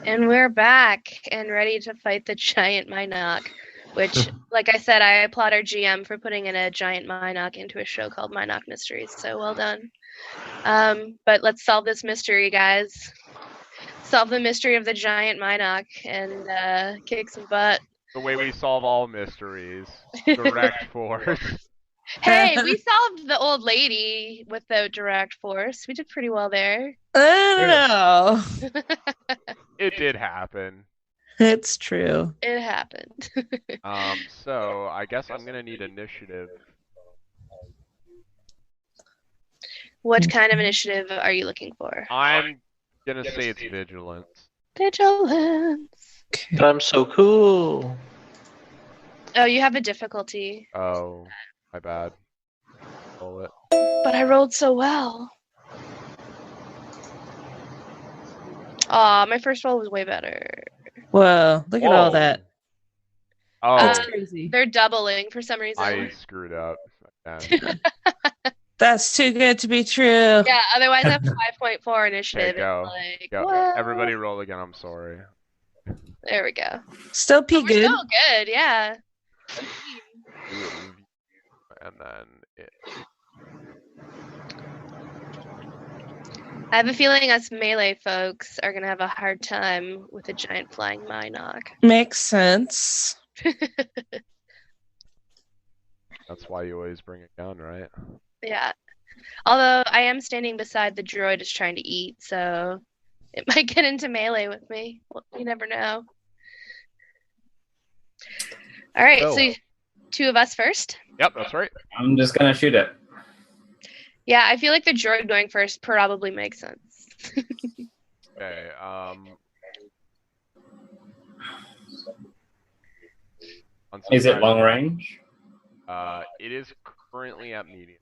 And we're back and ready to fight the giant Mynock, which, like I said, I applaud our GM for putting in a giant Mynock into a show called Mynock Mysteries, so well done. But let's solve this mystery, guys. Solve the mystery of the giant Mynock and kick some butt. The way we solve all mysteries. Direct force. Hey, we solved the old lady without direct force. We did pretty well there. I don't know. It did happen. It's true. It happened. So I guess I'm gonna need initiative. What kind of initiative are you looking for? I'm gonna say it's vigilance. Vigilance. But I'm so cool. Oh, you have a difficulty. Oh, my bad. Roll it. But I rolled so well. Aw, my first roll was way better. Whoa, look at all that. Oh, That's crazy. They're doubling for some reason. I screwed up. Again. That's too good to be true. Yeah, otherwise I have 5.4 initiative. Okay, go. Like, Go. what? Everybody roll again, I'm sorry. There we go. Still pee Oh, we're good. still good, yeah. And then it. I have a feeling us melee folks are gonna have a hard time with a giant flying Mynock. Makes sense. That's why you always bring it down, right? Yeah. Although I am standing beside the droid is trying to eat, so it might get into melee with me. Well, you never know. All right, so two of us first. Yep, that's right. I'm just gonna shoot it. Yeah, I feel like the droid going first probably makes sense. Okay. Is it long range? It is currently at medium.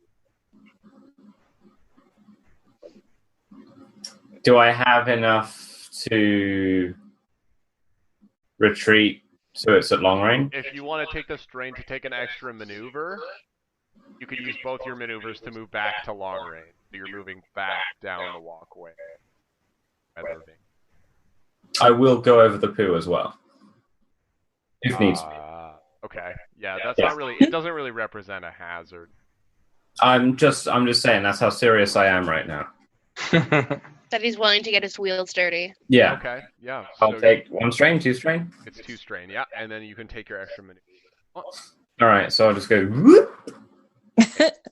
Do I have enough to retreat so it's at long range? If you want to take the strain to take an extra maneuver, you could use both your maneuvers to move back to long range. So you're moving back down the walkway. I will go over the poo as well, if needs be. Okay. Yeah, that's not really. It doesn't really represent a hazard. I'm just saying that's how serious I am right now. That he's willing to get his wheels dirty. Yeah. Okay. Yeah. I'll take 1 strain, 2 strain. It's 2 strain. Yeah, and then you can take your extra maneuver. Oh. All right. So I'll just go. Whoop.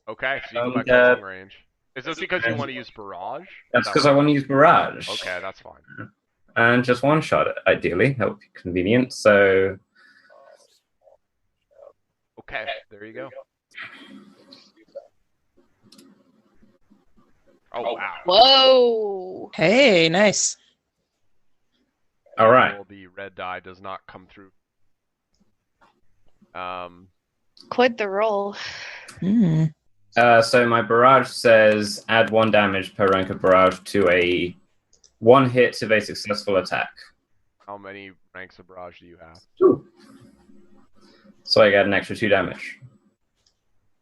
Okay. So you go back to long range. Is this because you want to use barrage? That's because I want to use barrage. Okay, that's fine. And just one shot it, ideally. That would be convenient. So. Okay, there you go. Oh, wow. Whoa! Hey, nice. All right. The red die does not come through. Quite the roll. So my barrage says add 1 damage per rank of barrage to a 1 hit of a successful attack. How many ranks of barrage do you have? 2. So I get an extra 2 damage.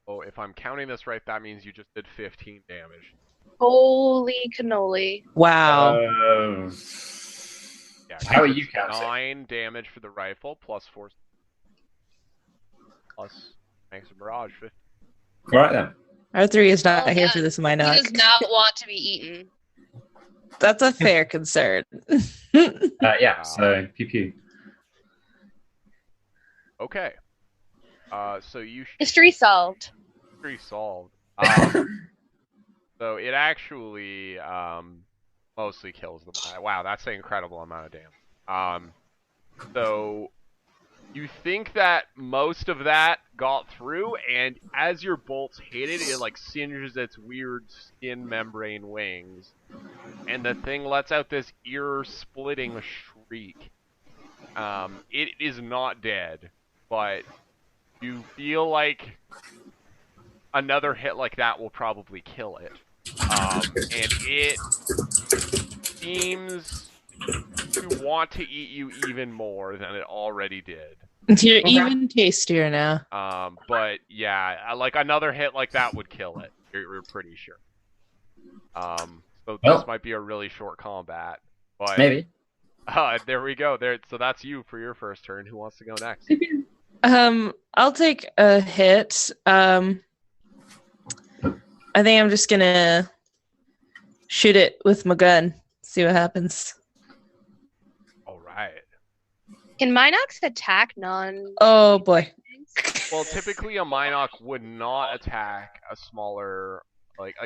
Oh, if I'm counting this right, that means you just did 15 damage. Holy cannoli. Wow. Yeah, How are you counting? 9 damage for the rifle, plus 4. Plus ranks of barrage, 15. All right then. R3 is not here for this He Mynock. does not want to be eaten. That's a fair concern. Yeah. So pew pew. Okay. So you should Mystery solved. mystery solved. So it actually mostly kills them. Wow, that's an incredible amount of damage. So you think that most of that got through, and as your bolts hit it, it like singes its weird skin membrane wings, and the thing lets out this ear-splitting shriek. It is not dead, but you feel like another hit like that will probably kill it. And it seems to want to eat you even more than it already did. You're even tastier now. But yeah, like another hit like that would kill it. You're pretty sure. So this might be a really short combat, but Maybe. There we go. There. So that's you for your first turn. Who wants to go next? I'll take a hit. I think I'm just gonna shoot it with my gun. See what happens. All right. Can Mynox attack non? Oh boy. Well, typically a Mynock would not attack a smaller, like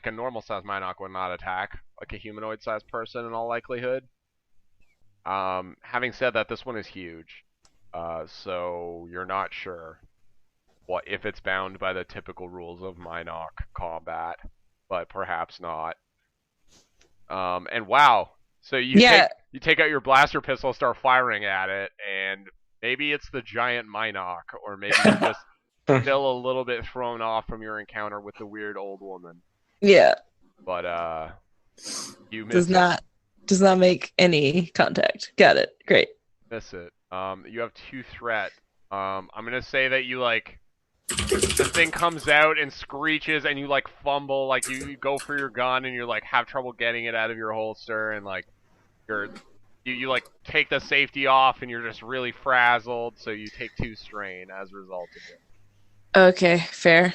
a normal sized Mynock would not attack like a humanoid sized person in all likelihood. Having said that, this one is huge, so you're not sure what if it's bound by the typical rules of Mynock combat, but perhaps not. And wow, so you take out your blaster pistol, start firing at it, and maybe it's the giant Mynock, or maybe you're just still a little bit thrown off from your encounter with the weird old woman. Yeah. But you miss does not make any contact. Got it. Great. Miss it. You have 2 threat. I'm gonna say that you like the thing comes out and screeches, and you like fumble, like you go for your gun and you're like have trouble getting it out of your holster, and like you like take the safety off and you're just really frazzled, so you take 2 strain as a result of it. Okay, fair.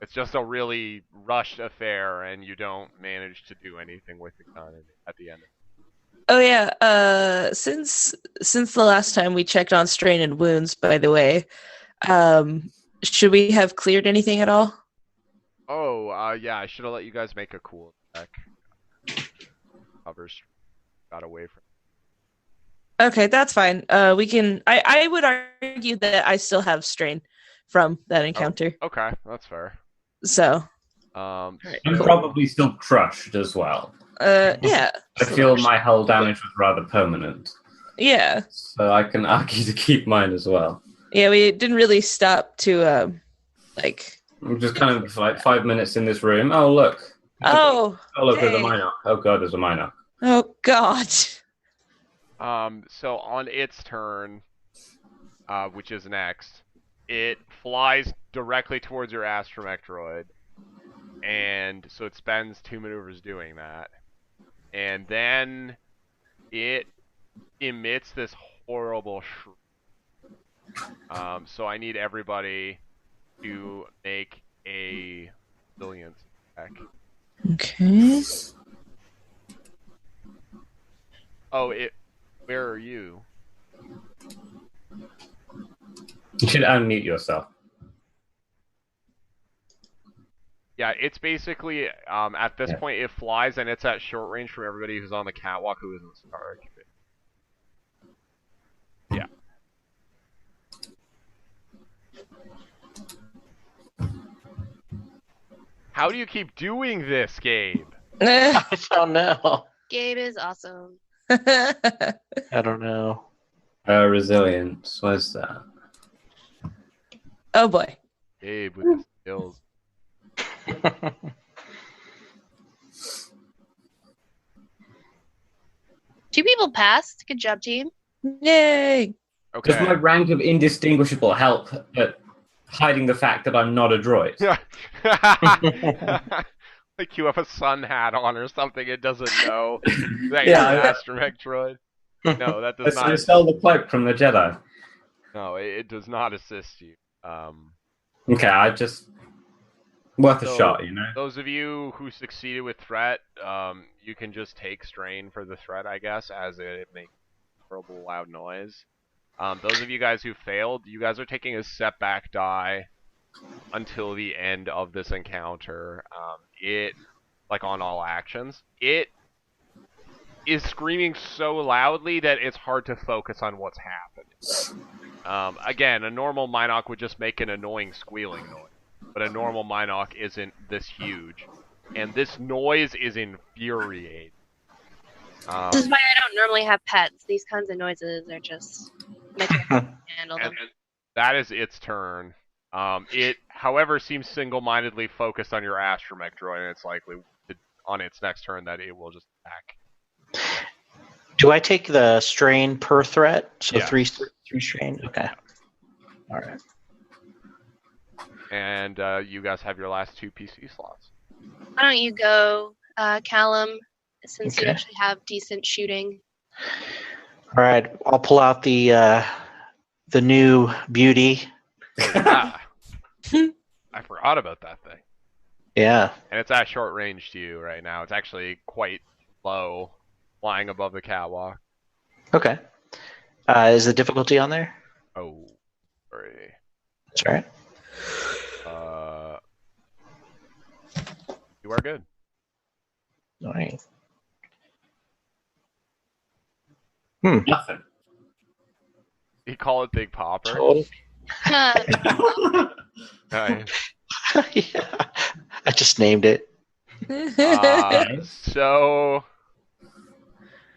It's just a really rushed affair, and you don't manage to do anything with the gun at the end. Oh yeah. Since the last time we checked on strain and wounds, by the way, should we have cleared anything at all? Oh, yeah. I should have let you guys make a cool check. Covers got away from. Okay, that's fine. We can. I would argue that I still have strain from that encounter. Oh, okay, that's fair. So. I'm probably still crushed as well. Yeah. I feel my hull damage was rather permanent. Yeah. So I can argue to keep mine as well. Yeah, we didn't really stop to I'm just kind of like 5 minutes in this room. Oh look. Oh. Oh look, there's a hey. Mynock. Oh god, there's a Mynock. Oh god. So on its turn, which is next, it flies directly towards your Astromech droid. And so it spends 2 maneuvers doing that. And then it emits this horrible shriek. So I need everybody to make a resilience check. Okay. Oh, where are you? You should unmute yourself. Yeah, it's basically, at this point, it flies, and it's at short range from everybody who's on the catwalk who isn't Stark. Yeah. How do you keep doing this, Gabe? I don't know. Gabe is awesome. I don't know. Resilience. Where's that? Oh boy. Gabe with the skills. 2 people passed. Good job, team. Yay. Okay. Does my rank of indistinguishable help at hiding the fact that I'm not a droid? Like you have a sun hat on or something, it doesn't know that Yeah, you're an Astromech droid. No, that does I not. stole the cloak from the Jedi. No, it does not assist you. Okay, I just worth So, a shot, you know. Those of you who succeeded with threat, you can just take strain for the threat, I guess, as it makes a horrible loud noise. Those of you guys who failed, you guys are taking a setback die until the end of this encounter. It, like on all actions, it is screaming so loudly that it's hard to focus on what's happening. Again, a normal Mynock would just make an annoying squealing noise, but a normal Mynock isn't this huge, and this noise is infuriating. This is why I don't normally have pets. These kinds of noises are just make me handle them. And that is its turn. It, however, seems single-mindedly focused on your Astromech droid, and it's likely on its next turn that it will just attack. Do I take the strain per threat? So Yeah. three strain? Okay. All right. And you guys have your last 2 PC slots. Why don't you go, Calum, since you Okay. actually have decent shooting? All right, I'll pull out the new beauty. Yeah. I forgot about that thing. Yeah. And it's at short range to you right now. It's actually quite low, flying above the catwalk. Okay. Is the difficulty on there? Oh, sorry. That's all right. You are good. All right. Nothing. You call it Big Popper? Total. Nice. Yeah. I just named it. So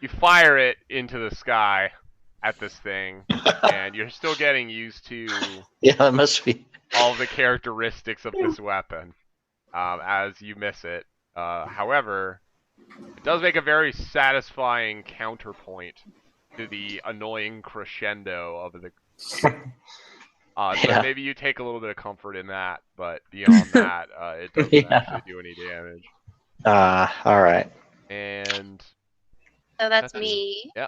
you fire it into the sky at this thing, and you're still getting used to Yeah, that must be. all the characteristics of this weapon as you miss it. However, it does make a very satisfying counterpoint to the annoying crescendo of the. So Yeah. maybe you take a little bit of comfort in that, but beyond that, it doesn't Yeah. actually do any damage. All right. And So that's That's me. yeah.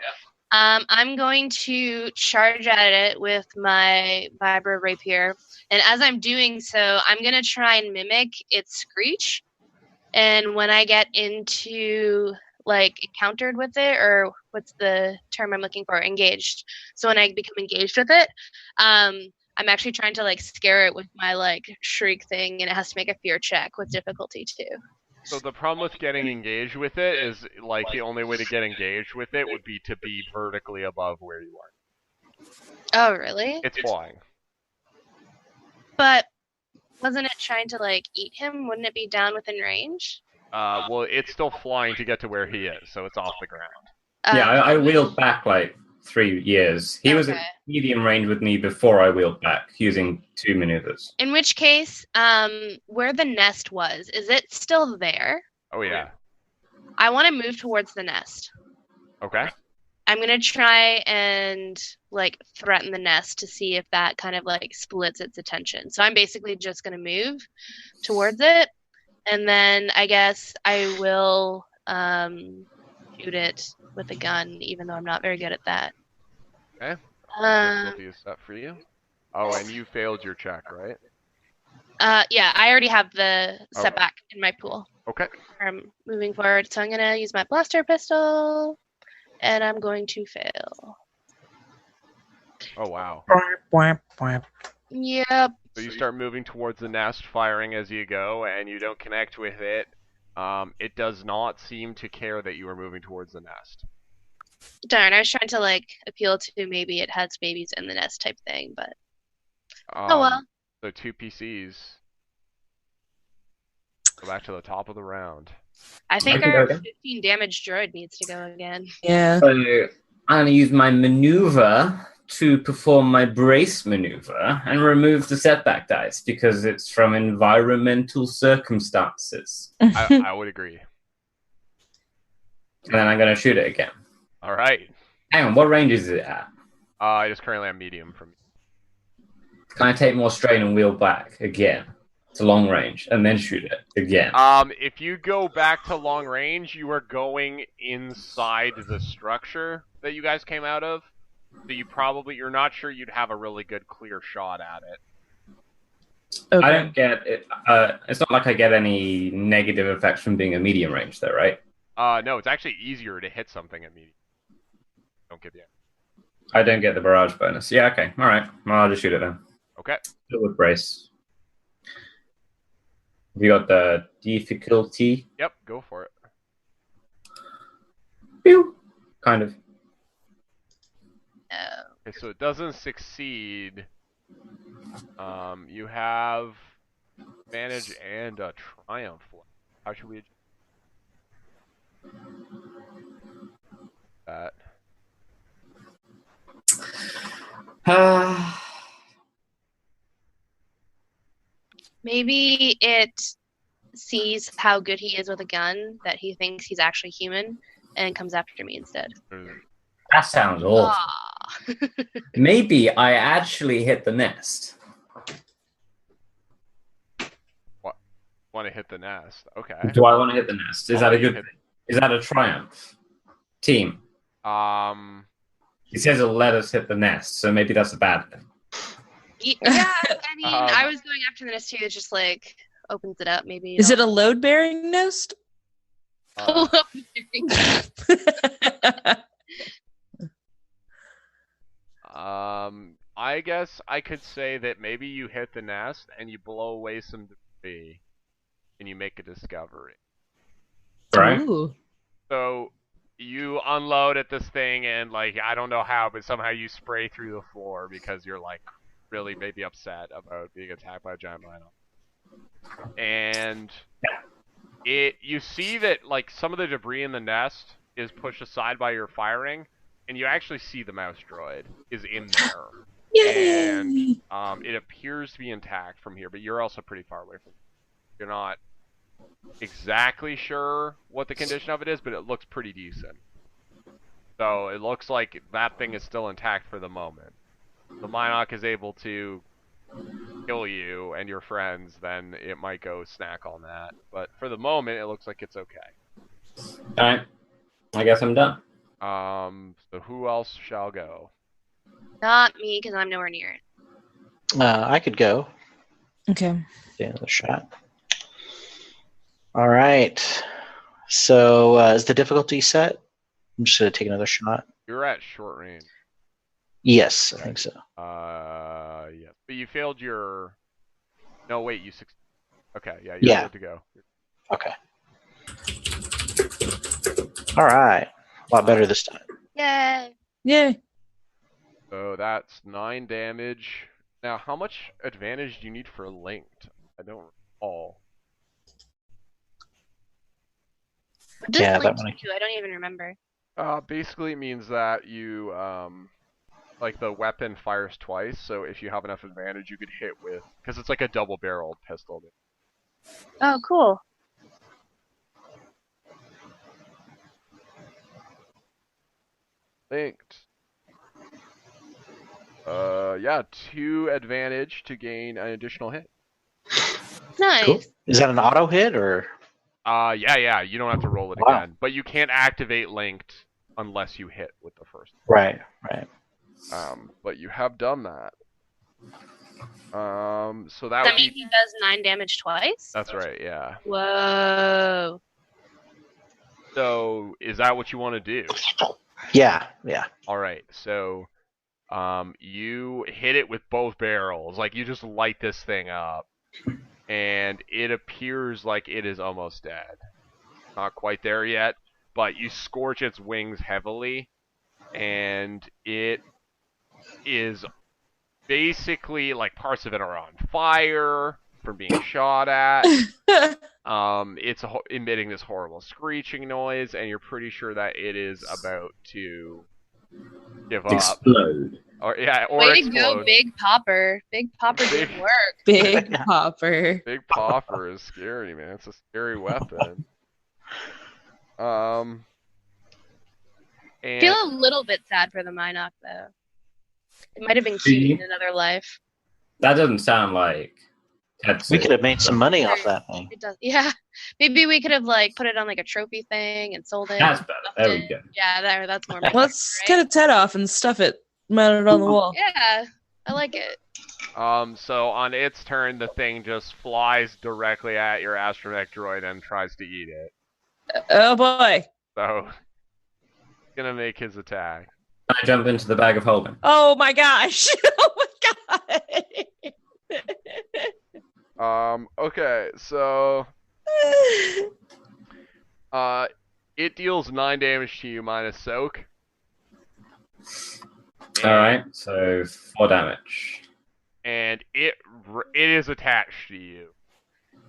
I'm going to charge at it with my vibro rapier, and as I'm doing so, I'm gonna try and mimic its screech. And when I get into like encountered with it, or what's the term I'm looking for? Engaged. So when I become engaged with it, I'm actually trying to like scare it with my like shriek thing, and it has to make a fear check with difficulty too. So the problem with getting engaged with it is, like, the only way to get engaged with it would be to be vertically above where you are. Oh, really? It's flying. But wasn't it trying to like eat him? Wouldn't it be down within range? Well, it's still flying to get to where he is, so it's off the ground. Yeah, I wheeled back like 3 years. He was at Okay. medium range with me before I wheeled back, using 2 maneuvers. In which case, where the nest was, is it still there? Oh, yeah. I want to move towards the nest. Okay. I'm gonna try and like threaten the nest to see if that kind of like splits its attention. So I'm basically just gonna move towards it, and then I guess I will shoot it with a gun, even though I'm not very good at that. Okay. Difficulty is set for you. Oh, and you failed your check, right? Yeah, I already have the Okay. setback in my pool. Okay. I'm moving forward, so I'm gonna use my blaster pistol, and I'm going to fail. Oh, wow. Yep. So you start moving towards the nest, firing as you go, and you don't connect with it. It does not seem to care that you are moving towards the nest. Darn, I was trying to like appeal to maybe it has babies in the nest type thing, but oh well. So 2 PCs. Go back to the top of the round. I think I can go our again. 15 damage droid needs to go again. Yeah. So I'm going to use my maneuver to perform my brace maneuver and remove the setback dice because it's from environmental circumstances. I would agree. And then I'm going to shoot it again. All right. Hang on, what range is it at? It is currently at medium from. Can I take more strain and wheel back again to long range and then shoot it again? If you go back to long range, you are going inside the structure that you guys came out of. So you're not sure you'd have a really good clear shot at it. Okay. I don't get it. It's not like I get any negative effects from being a medium range, though, right? No, it's actually easier to hit something at medium. Don't give you. I don't get the barrage bonus. Yeah, okay. All right. Well, I'll just shoot it then. Okay. Still with brace. Have you got the difficulty? Yep, go for it. Pew! Kind of. Okay, so it doesn't succeed. You have advantage and a triumph. How should we that? Maybe it sees how good he is with a gun that he thinks he's actually human and comes after me instead. That sounds awful. Ah. Maybe I actually hit the nest. Want to hit the nest? Okay. Do I want to hit the nest? Is that a good thing? Is that a triumph? Team. He says it'll let us hit the nest, so maybe that's a bad thing. Yeah, I mean, I was going after the nest too. It just like opens it up. Maybe. Is it a load-bearing nest? I guess I could say that maybe you hit the nest and you blow away some debris, and you make a discovery. Right? Ooh. So you unload at this thing, and like I don't know how, but somehow you spray through the floor because you're like really maybe upset about being attacked by a giant rhino. And you see that like some of the debris in the nest is pushed aside by your firing, and you actually see the mouse droid is in there. Yay! And it appears to be intact from here, but you're also pretty far away from it. You're not exactly sure what the condition of it is, but it looks pretty decent. So it looks like that thing is still intact for the moment. The Mynock is able to kill you and your friends, then it might go snack on that. But for the moment, it looks like it's okay. Alright. I guess I'm done. So who else shall go? Not me, because I'm nowhere near it. I could go. Okay. Get another shot. All right. So is the difficulty set? I'm just going to take another shot. You're at short range. Yes, I think so. Yeah. But you failed your... No, wait, you succeeded. Okay, yeah, you're Yeah. good to go. Okay. All right. A lot better this time. Yay! Yay. So that's 9 damage. Now, how much advantage do you need for linked? I don't recall. What does Yeah, Link that one I do? I don't even remember. Basically it means that you, like the weapon fires twice, so if you have enough advantage, you could hit with, because it's like a double-barreled pistol. Oh, cool. Linked. Yeah, 2 advantage to gain an additional hit. Nice. Cool. Is that an auto hit or? Yeah, you don't have to roll it Wow. again. But you can't activate linked unless you hit with the first. Right. But you have done that. So that Does that would mean be... he does 9 damage twice? That's right, yeah. Whoa. So, is that what you want to do? Yeah. Alright, so... you hit it with both barrels. Like, you just light this thing up. And it appears like it is almost dead. Not quite there yet, but you scorch its wings heavily, and it is basically, like, parts of it are on fire from being shot at. It's emitting this horrible screeching noise, and you're pretty sure that it is about to give up. Explode. Or Way explode. to go, Big Popper. Big Popper did work. Big Popper. Big Popper is scary, man. It's a scary weapon. And I feel a little bit sad for the Mynock, though. It might have been cute in another life. That doesn't sound like Tetsu. We could have made some money off that thing. It does. Yeah. Maybe we could have like put it on like a trophy thing and sold it. That's better. There we go. Yeah, that's more. Let's cut its head off and stuff it, mount it on the wall. Yeah, I like it. So on its turn, the thing just flies directly at your Astromech droid and tries to eat it. Oh boy. So, gonna make his attack. I jump into the bag of holding. Oh my gosh. Oh my god. Okay, so it deals 9 damage to you minus soak. Alright, so 4 damage. And it is attached to you.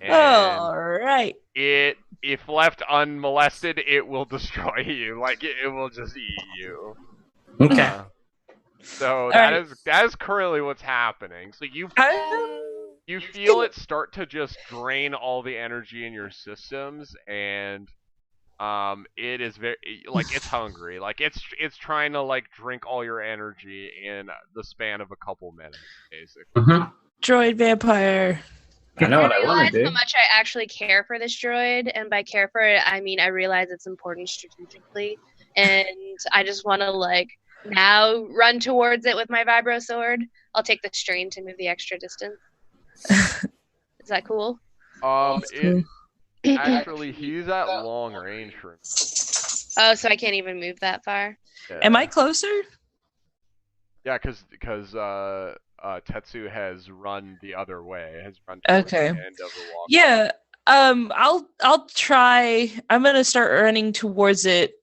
And Alright. if left unmolested, it will destroy you. Like it will just eat you. Okay. So that is currently what's happening. So you feel it start to just drain all the energy in your systems, and it is very like it's hungry. Like it's trying to like drink all your energy in the span of a couple minutes, basically. Mm-hmm. Droid vampire. I know what I want realize to do. how much I actually care for this droid, and by care for it, I mean I realize it's important strategically. and I just want to like now run towards it with my vibro sword. I'll take the strain to move the extra distance. Is that cool? Actually, he's at long range for him. Oh, so I can't even move that far. Yeah. Am I closer? Yeah, because Tetsu has run the other way. Has run towards the end of the walk. Yeah. I'll try. I'm gonna start running towards it.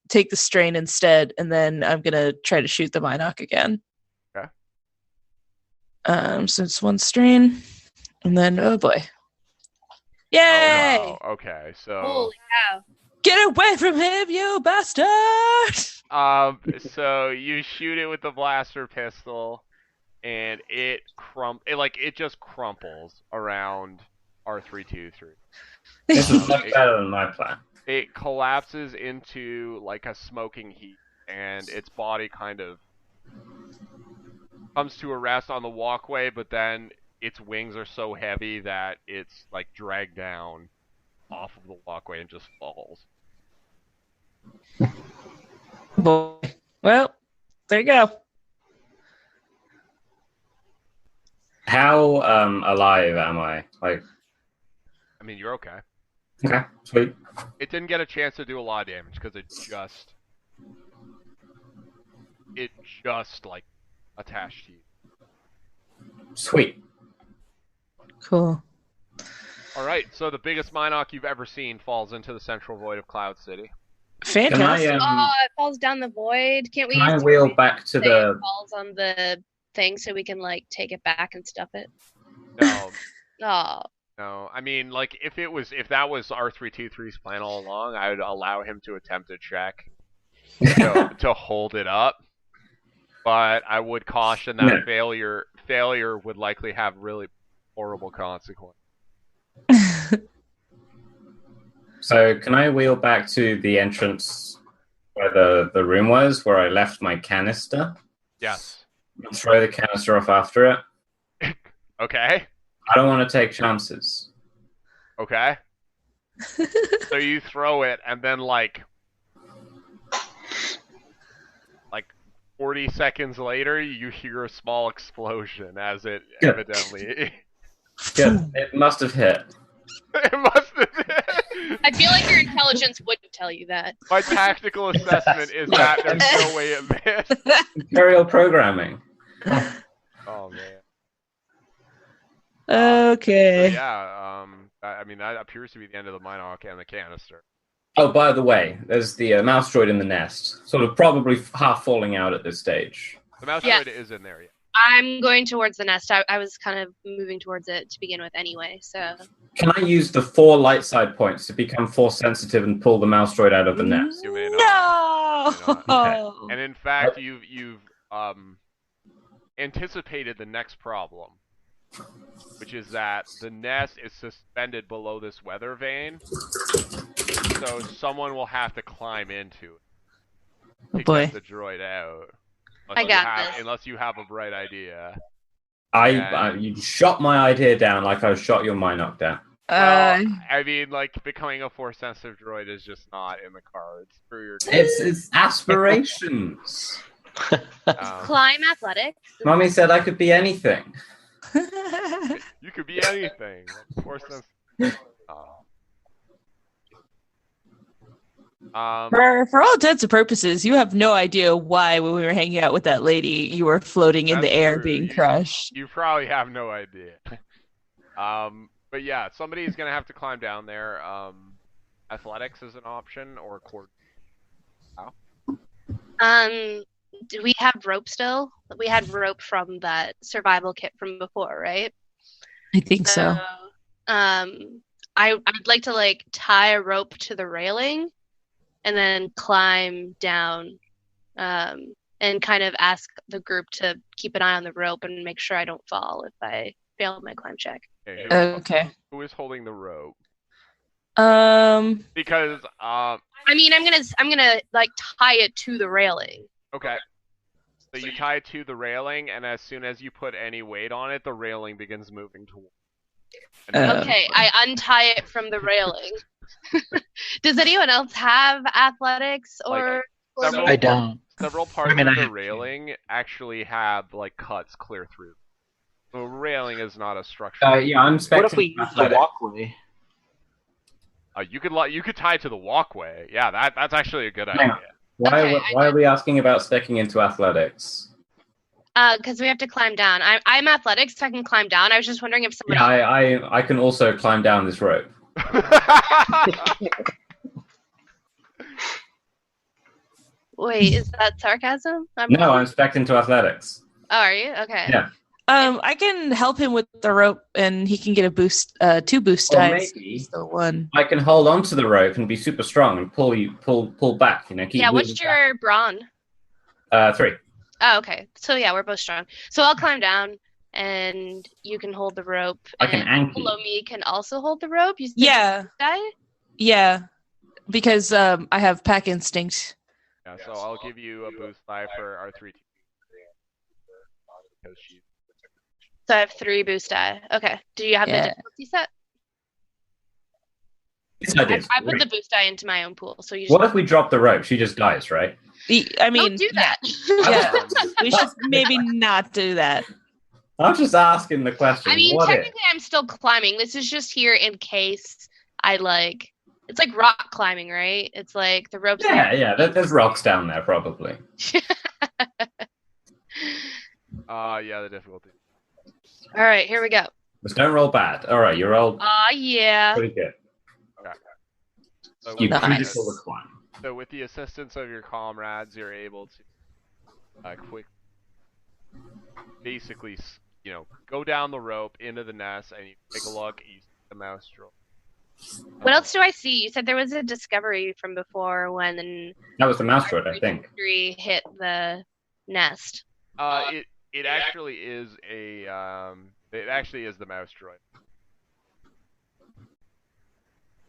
Take the strain instead, and then I'm gonna try to shoot the Mynock again. Okay. So it's one strain, and then oh boy. Yay! Oh, wow. Okay, so. Holy cow! Get away from him, you bastard! So you shoot it with the blaster pistol, and it just crumples around R323. This is much better than my plan. It collapses into like a smoking heap, and its body kind of comes to a rest on the walkway, but then its wings are so heavy that it's like dragged down off of the walkway and just falls. Boy. Well, there you go. How alive am I? Like, I mean, you're okay. okay, sweet. It didn't get a chance to do a lot of damage because it just like attached to you. Sweet. Cool. All right, so the biggest Mynock you've ever seen falls into the central void of Cloud City. Fantastic. Can Oh, it falls down the void. Can't we Can I use wheel back to it the... falls on the thing so we can like take it back and stuff it? No, Oh, no. I mean, like if that was R323's plan all along, I would allow him to attempt a check to hold it up. But I would caution that No. failure would likely have really horrible consequences. So can I wheel back to the entrance where the room was, where I left my canister? Yes. And throw the canister off after it? Okay. I don't want to take chances. Okay. So you throw it, and then like 40 seconds later, you hear a small explosion as it Yeah. evidently. Good. It must have hit. It must have. I feel like your intelligence would tell you that. My tactical assessment is that there's no way it missed. Imperial programming. Oh man. Okay. So, yeah. I mean that appears to be the end of the Mynock and the canister. Oh, by the way, there's the mouse droid in the nest, sort of probably half falling out at this stage. The mouse Yeah. droid is in there. Yeah. I'm going towards the nest. I was kind of moving towards it to begin with anyway, so. Can I use the 4 light side points to become force sensitive and pull the mouse droid out of the nest? You may not. No. You may not. And in fact, you've anticipated the next problem, which is that the nest is suspended below this weather vane, so someone will have to climb into it to get the droid out. Unless you have a bright idea. You shot my idea down like I shot your Mynock down. Well, I mean, like, becoming a force-sensitive droid is just not in the cards for your game. It's aspirations. Climb athletics. Mommy said I could be anything. You could be anything. Force-sensitive. For all intents and purposes, you have no idea why when we were hanging out with that lady, you were floating in the air true. being crushed. You probably have no idea. But yeah, somebody's gonna have to climb down there. Athletics is an option, or cord. Do we have rope still? We had rope from that survival kit from before, right? I think so. I'd like to like tie a rope to the railing and then climb down and kind of ask the group to keep an eye on the rope and make sure I don't fall if I fail my climb check. Okay. Who is holding the rope? Because I mean, I'm gonna like tie it to the railing. Okay. So you tie it to the railing, and as soon as you put any weight on it, the railing begins moving toward. Okay, I untie it from the railing. Does anyone else have athletics or? Several I don't. Several parts I of the have railing actually have like cuts clear through. The railing is not a structure. Yeah, I'm What spectating if we use the athletics. walkway? You could tie it to the walkway. Yeah, that's actually a good Hang idea. on. Okay, Why are we asking about specking into athletics? Because we have to climb down. I'm athletics, so I can climb down. I was just wondering if someone Yeah, else. I can also climb down this rope. Wait, is that sarcasm? No, I'm spec'd into athletics. Oh, are you? Okay. Yeah. I can help him with the rope, and he can get a boost, 2 boost Or dice. maybe- He's the one. I can hold onto the rope and be super strong and pull back. Keep Yeah, moving what's your brawn? back. 3. Oh, okay. So yeah, we're both strong. So I'll climb down, and you can hold the rope. I can and anchor. Paulomi can also hold the rope. You said Yeah, die? yeah, because I have pack instinct. Yeah, so I'll give you a boost die for our 3 team. Because she. So I have 3 boost die. Okay. Do you have the Yeah. difficulty set? Yes, I did. I put the boost die into my own pool. So you just What if we drop the rope? She just dies, right? I mean, don't do that. Yeah, we should maybe not do that. I'm just asking the question. I mean, what technically, I'm still climbing. This is just here in case I like. It's like rock climbing, right? It's like the ropes. Yeah. There's rocks down there, probably. Yeah, the difficulty. All right, here we go. Just don't roll bad. All right, you rolled Yeah. pretty good. So You with, Nice. critical the climb. so with the assistance of your comrades, you're able to quick, basically, go down the rope into the nest, and you take a look. You see the mouse droid. What else do I see? You said there was a discovery from before when That was the mouse droid, I think. Tree hit the nest. It actually is it actually is the mouse droid.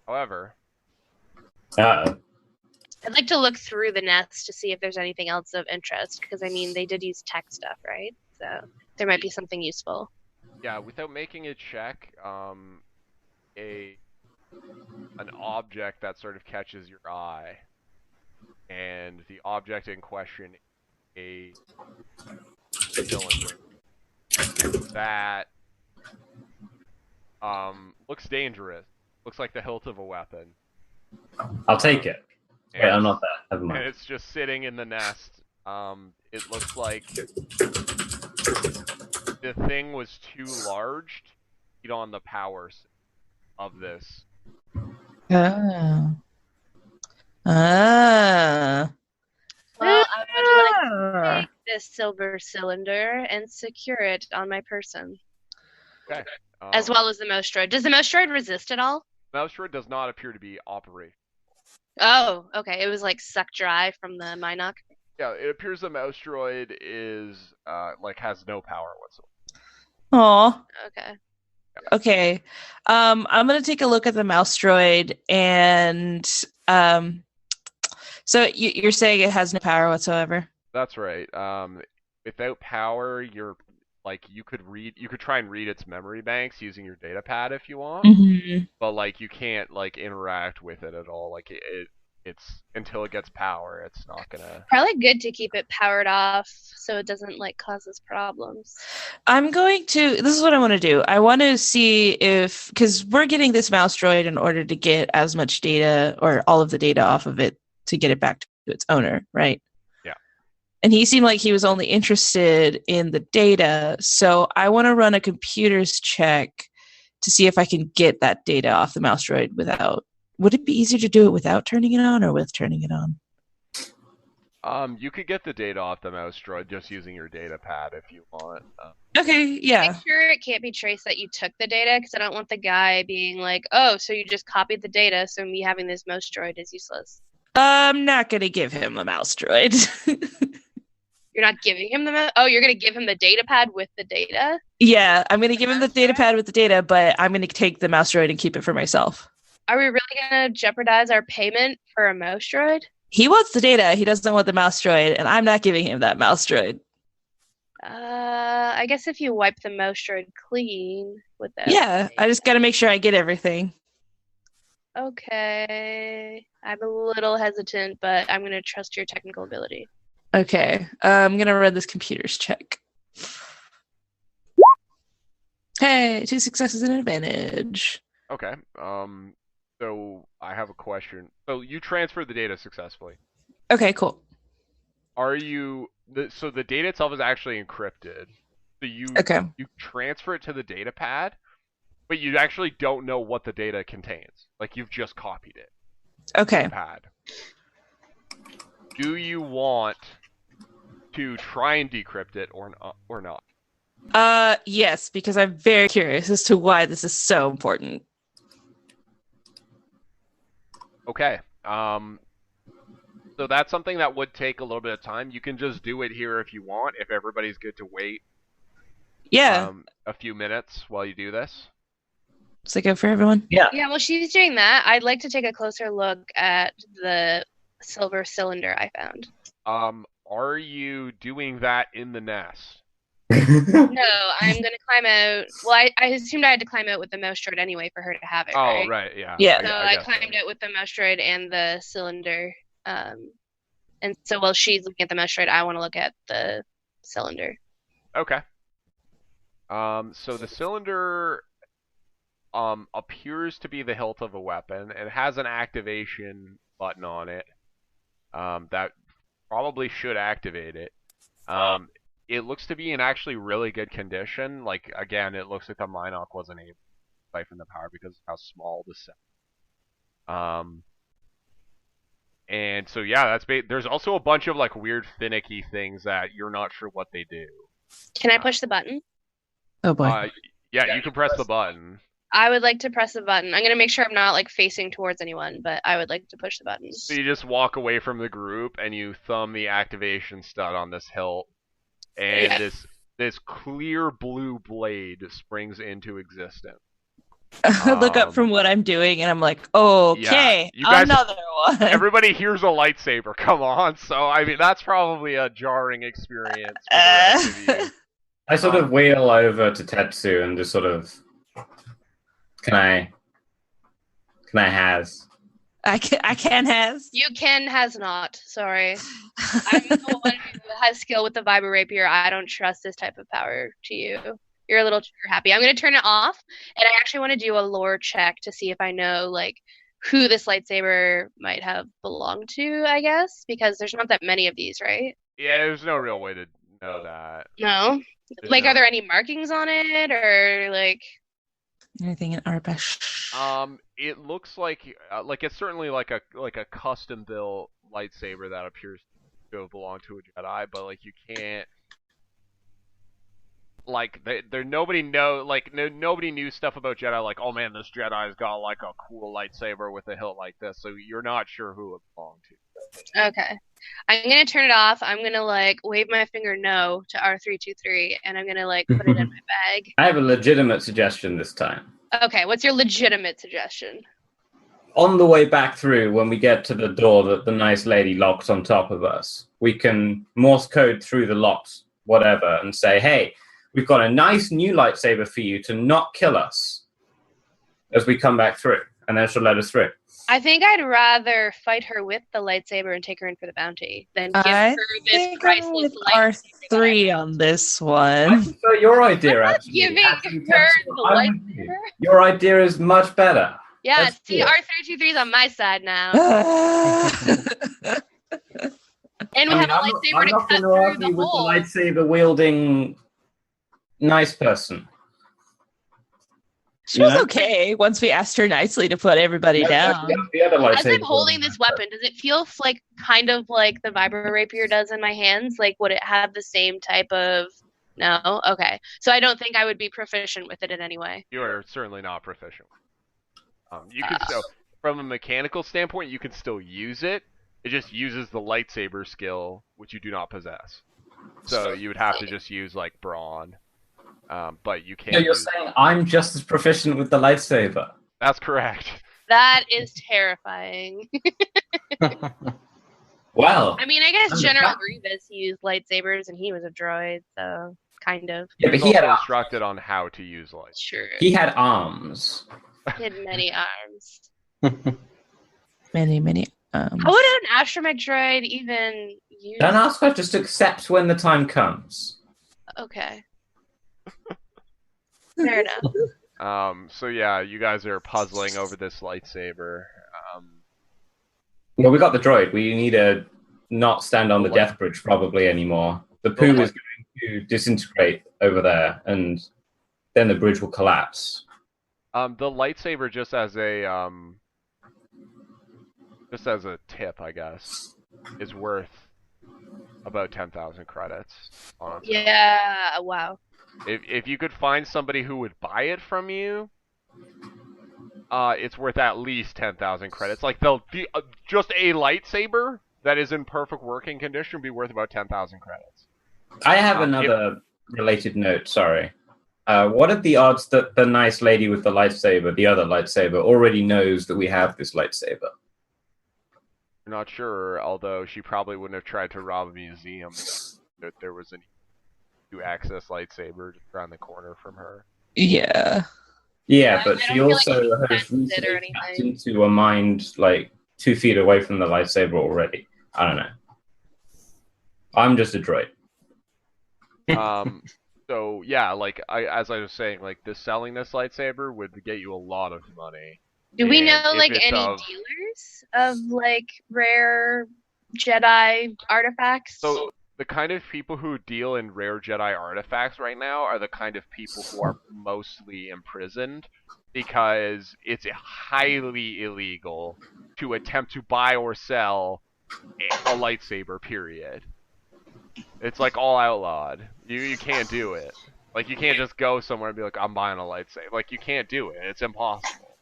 However, Uh, I'd like to look through the nest to see if there's anything else of interest, because I mean they did use tech stuff, right? So there might be something useful. yeah, without making a check, an object that sort of catches your eye, and the object in question, a cylinder that looks dangerous. Looks like the hilt of a weapon. I'll take it. Wait, And- I'm not there. Never And mind. it's just sitting in the nest. It looks like the thing was too large to feed on the powers of this. Ah. Ah. Well, I would like to take this silver cylinder and secure it on my person, Okay. as well as the mouse droid. Does the mouse droid resist at all? Mouse droid does not appear to be operational. Oh, okay. It was like sucked dry from the Mynock. Yeah, it appears the mouse droid is has no power whatsoever. Aw. Okay. Okay. I'm gonna take a look at the mouse droid, and so you're saying it has no power whatsoever? That's right. Without power, you could try and read its memory banks using your data pad if you want, Mm-hmm. but you can't interact with it at all. It's until it gets power, it's not gonna. Probably good to keep it powered off so it doesn't cause us problems. This is what I want to do. I want to see because we're getting this mouse droid in order to get as much data or all of the data off of it to get it back to its owner, right? Yeah. And he seemed like he was only interested in the data. So I want to run a computer's check to see if I can get that data off the mouse droid without. Would it be easier to do it without turning it on or with turning it on? You could get the data off the mouse droid just using your data pad if you want. Okay, yeah. Make sure it can't be traced that you took the data, because I don't want the guy being like, oh, so you just copied the data, so me having this mouse droid is useless. I'm not going to give him the mouse droid. You're not giving him the oh, you're going to give him the data pad with the data? Yeah, I'm going to give him the data pad with the data, but I'm going to take the mouse droid and keep it for myself. Are we really going to jeopardize our payment for a mouse droid? He wants the data. He doesn't want the mouse droid, and I'm not giving him that mouse droid. I guess if you wipe the mouse droid clean with that. Yeah, I just got to make sure I get everything. Okay. I'm a little hesitant, but I'm going to trust your technical ability. Okay. I'm going to run this computer's check. Hey, 2 successes and an advantage. Okay. So I have a question. So you transferred the data successfully. Okay, cool. Are you... So the data itself is actually encrypted. So you transfer it to the data pad, but you actually don't know what the data contains. Like, you've just copied it. Okay. To the pad. Do you want to try and decrypt it or not? Yes, because I'm very curious as to why this is so important. Okay. So that's something that would take a little bit of time. You can just do it here if you want, if everybody's good to wait. Yeah. A few minutes while you do this. Is that good for everyone? Yeah. Yeah, well, she's doing that. I'd like to take a closer look at the silver cylinder I found. Are you doing that in the nest? No, I'm going to climb out. Well, I assumed I had to climb out with the mouse droid anyway for her to have it, right? Oh, right, yeah. Yeah. So I climbed out with the mouse droid and the cylinder. And so while she's looking at the mesh droid, I want to look at the cylinder. Okay. So the cylinder appears to be the hilt of a weapon. It has an activation button on it that probably should activate it. It looks to be in actually really good condition. Like, again, it looks like the Mynock wasn't able to siphon the power because of how small the set. And so, yeah, there's also a bunch of, like, weird finicky things that you're not sure what they do. Can I push the button? Oh, boy. Yeah, you can press the button. I would like to press the button. I'm going to make sure I'm not, like, facing towards anyone, but I would like to push the button. So you just walk away from the group, and you thumb the activation stud on this hilt, and this clear blue blade springs into existence. I look up from what I'm doing, and I'm like, okay, you guys, another one. Everybody hears a lightsaber, come on. So, I mean, that's probably a jarring experience for the rest of you. I sort of wheel over to Tetsu and just sort of, can I has? I can has. You has not. Sorry. I'm the one who has skill with the vibro rapier. I don't trust this type of power to you. You're a little trigger happy. I'm going to turn it off, and I actually want to do a lore check to see if I know, like, who this lightsaber might have belonged to, I guess, because there's not that many of these, right? Yeah, there's no real way to know that. No? Like, are there any markings on it, or, like... Anything in Arbesh? It looks like it's certainly like a custom-built lightsaber that appears to belong to a Jedi, but, like, you can't... Like, nobody knew stuff about Jedi, like, oh man, this Jedi's got, like, a cool lightsaber with a hilt like this, so you're not sure who it belonged to. Okay. I'm going to turn it off. I'm going to, like, wave my finger no to R323, and I'm going to, like, put it in my bag. I have a legitimate suggestion this time. Okay, what's your legitimate suggestion? On the way back through, when we get to the door that the nice lady locked on top of us, we can Morse code through the locks, whatever, and say, hey, we've got a nice new lightsaber for you to not kill us as we come back through, and then she'll let us through. I think I'd rather fight her with the lightsaber and take her in for the bounty than give her this priceless lightsaber. R3 on this one. So your idea, actually. Giving her the lightsaber? Your idea is much better. Yeah, Let's see, do it. R323's on my side now. And we have a lightsaber to cut through the hole. With the lightsaber wielding nice person. She was okay once we asked her nicely to put everybody down. As I'm holding this weapon, does it feel like kind of like the vibro rapier does in my hands? Like, would it have the same type of... No? Okay. So I don't think I would be proficient with it in any way. You are certainly not proficient. You can still, from a mechanical standpoint, you can still use it. It just uses the lightsaber skill, which you do not possess. So you would have to just use, like, brawn. But you can't. No, you're saying I'm just as proficient with the lightsaber. That's correct. That is terrifying. Well, I mean, I guess General Grievous used lightsabers, and he was a droid, so kind of. Yeah, but He's he had also instructed on how to use light. Sure. He had arms. He had many arms. Many. How would an Astromech droid even use? Don't ask her, just accept when the time comes. Okay. Fair enough. So yeah, you guys are puzzling over this lightsaber. Well, we got the droid. We need to not stand on the What? death bridge probably anymore. The poo is going to disintegrate over there, and then the bridge will collapse. The lightsaber, just as a tip, I guess, is worth about 10,000 credits. On its own. Yeah. Wow. If you could find somebody who would buy it from you, it's worth at least 10,000 credits. Like they'll be just a lightsaber that is in perfect working condition would be worth about 10,000 credits. I have another related note. Sorry. What are the odds that the nice lady with the lightsaber, the other lightsaber, already knows that we have this lightsaber? I'm not sure, although she probably wouldn't have tried to rob a museum if there was an to-access lightsaber just around the corner from her. Yeah. Yeah, I but don't she feel like also she has senses it or recently tapped anything. into a mind like 2 feet away from the lightsaber already. I don't know. I'm just a droid. So yeah, like as I was saying, like selling this lightsaber would get you a lot of money. Do we And know if like it's any of- dealers of like rare Jedi artifacts? So the kind of people who deal in rare Jedi artifacts right now are the kind of people who are mostly imprisoned because it's highly illegal to attempt to buy or sell a lightsaber, period. It's like all outlawed. You can't do it. Like you can't just go somewhere and be like, I'm buying a lightsaber. Like you can't do it. It's impossible.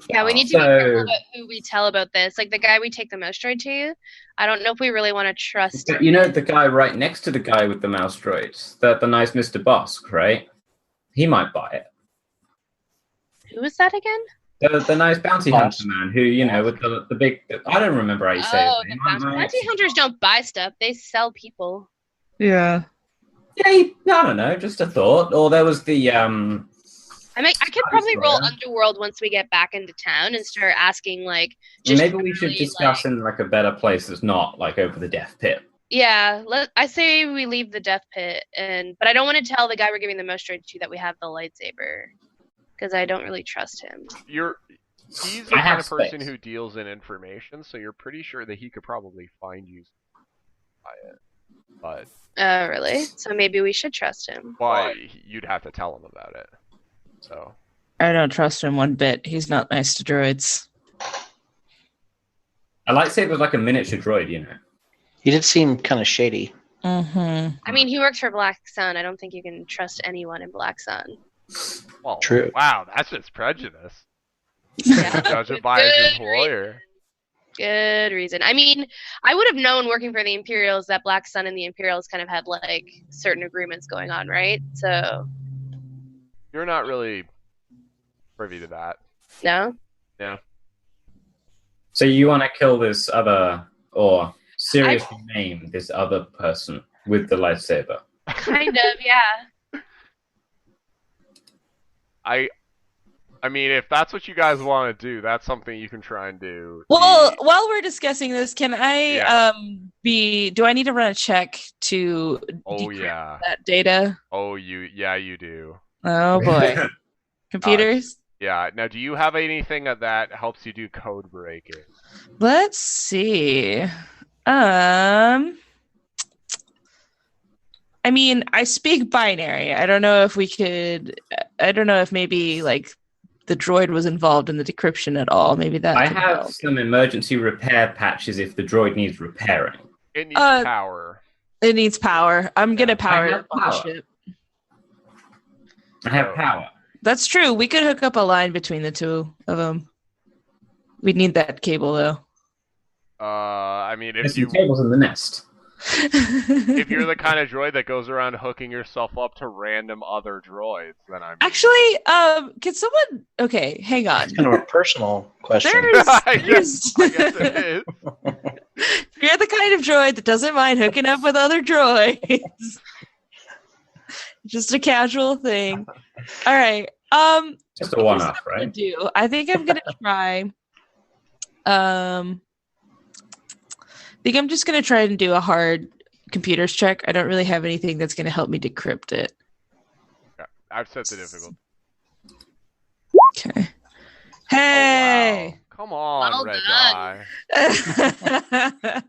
Yeah, we need to be careful about who we tell about this. Like the guy we take the mouse droid to, I don't know if we really want to trust. But you know the guy right next to the guy with the mouse droids, the nice Mr. Bosk, right? He might buy it. Who is that again? The nice bounty Bosk. hunter man who, you know, with the big... I don't remember how you say Oh, his the name. bounty hunters don't buy stuff; they sell people. Yeah. Yeah, I don't know, just a thought. Or there was the... I could probably roll Destroyer. Underworld once we get back into town and start asking like. Just Maybe we should generally, discuss like- in like a better place that's not like over the death pit. Yeah, I say we leave the death pit, but I don't want to tell the guy we're giving the mouse droid to that we have the lightsaber, because I don't really trust him. He's the I kind have of person space. who deals in information, so you're pretty sure that he could probably find you buy it. But Really? So maybe we should trust him. you'd have to tell him about it. So I don't trust him one bit. He's not nice to droids. A lightsaber's like a miniature droid, you know. He did seem kind of shady. Mm-hmm. I mean, he works for Black Sun. I don't think you can trust anyone in Black Sun. well, True. Wow, that's just prejudice. Yeah. Judge it by his Good employer. Good reason. I mean, I would have known working for the Imperials that Black Sun and the Imperials kind of had like certain agreements going on, right? So You're not really privy to that. no. So you want to kill this other, or seriously name this other person with the lightsaber? Kind of, yeah. I mean, if that's what you guys want to do, that's something you can try and do. Well, while we're discussing this, can I Yeah. do I need to run a check to Oh decrypt yeah. that data? Oh, you do. Oh boy. Computers? Yeah. Now, do you have anything that helps you do code breaking? Let's see. I mean, I speak binary. I don't know if maybe like the droid was involved in the decryption at all. Maybe that I could have help. some emergency repair patches if the droid needs repairing. It needs Uh, power. It needs power. I'm gonna power I it have up on the power. ship. I have Oh. power. That's true. We could hook up a line between the two of them. We'd need that cable though. I mean, There's if some you cables in the nest. if you're the kind of droid that goes around hooking yourself up to random other droids, then I'm Actually, can someone? Okay, hang on. It's kind of a personal question. I guess it is. If you're the kind of droid that doesn't mind hooking up with other droids, just a casual thing. All right. Just a one-off, Here's what I'm right? gonna do. I think I'm gonna try I think I'm just going to try and do a hard computers check. I don't really have anything that's going to help me decrypt it. Yeah, I've set the difficulty. Okay. Hey! Oh, wow. Come on, Well red done. die.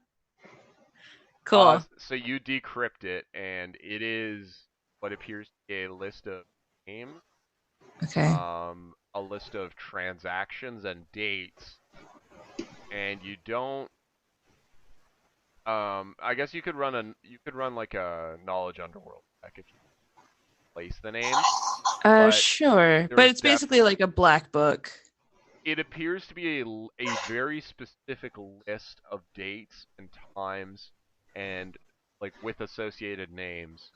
Cool. So you decrypt it, and it is what appears to be a list of names, Okay. a list of transactions and dates, and you don't. I guess you could run like a knowledge underworld check if you place the names. but Sure. But there's it's basically like a black book. It appears to be a very specific list of dates and times, and like with associated names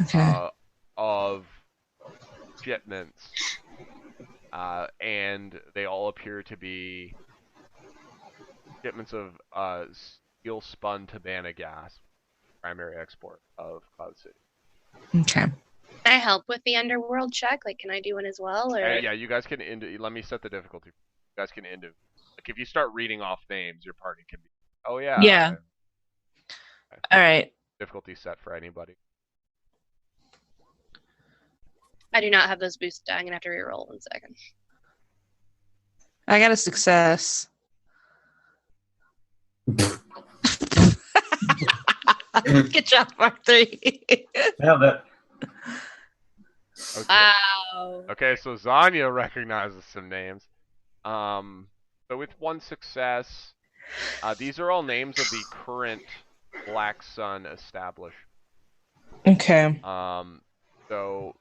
Okay. of shipments, and they all appear to be shipments of steel spun Tabana gas, primary export of Cloud City. Okay. Can I help with the underworld check? Like, can I do one as well? Or Yeah, you guys can let me set the difficulty. You guys can like if you start reading off names, your party can be. Oh yeah. Yeah. Okay. All right. Difficulty set for anybody. I do not have those boosts. I'm gonna have to reroll 1 second. I got a success. Good job, Mark 3. Nailed it. Okay. Wow. Okay, so Xanya recognizes some names. So with 1 success, these are all names of the current Black Sun established. Okay. So